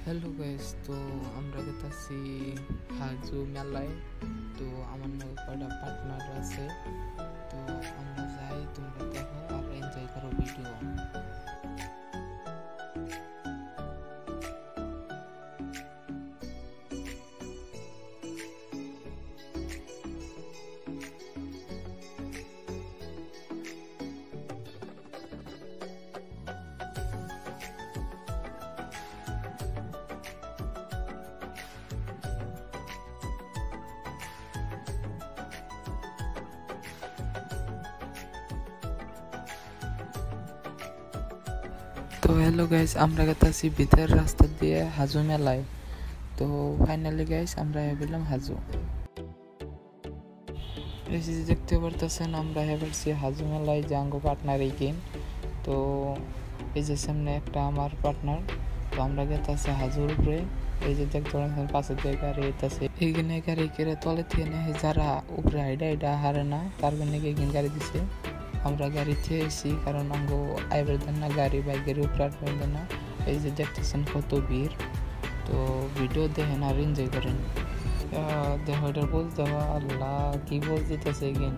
Hello guys, তো আমরা গেতাছি হাজু মেলায়। তো আমার নাকি কয়টা পার্টনার আছে, তো আমরা যাই, তোমরা দেখো আর এনজয় করো ভিডিও। তো হ্যালো গাইস, আমরা গেতাছি ভিতরের রাস্তা দিয়ে হাজু মেলায়। তো ফাইনালি গাইস আমরা বললাম হাজু এই যে দেখতে পারতেছেন, আমরা হেবেছি হাজু মেলায় জাঙ্গো পার্টনার এইখান। তো এই যে সামনে একটা আমার পার্টনার, তো আমরা গেতাছি হাজুর উপরে। এই যে দেখতে পাচ্ছেন পাশে দিয়ে গাড়ি আইতাছে, এইখানে গাড়ি কেড়ে তলে থেকে নেয় যারা উপরে হাইডা হারে না, তার জন্য এইখানে গাড়ি দিছে। আমরা গাড়িতে এসি কারণ আঙ্গো আইবার দেন না, গাড়ি বাইকের উপরে আটবার দেন না। এই যে দেখতেছেন কত ভিড়। তো ভিডিও দেখেন আর এনজয় করেন। দেখো এটা বলতে হবে, আল্লাহ কি বল দিতেছে এগেন।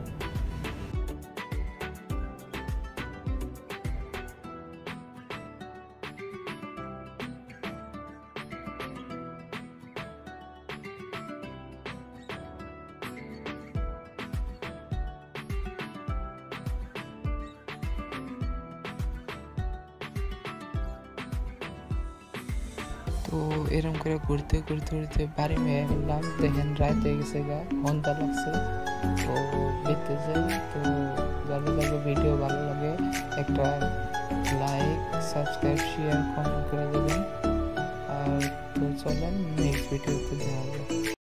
তো এরকম করে ঘুরতে ঘুরতে ঘুরতে বাড়ি মেয়ে গেলাম। দেখেন রাত হয়ে গেছে, গা ঘন্টা লাগছে। তো দেখতে যাই। তো যাদের ভিডিও ভালো লাগে একটা লাইক, সাবস্ক্রাইব, শেয়ার, কমেন্ট করে দেবেন। আর তো চলেন নেক্সট ভিডিওতে দেখা হবে।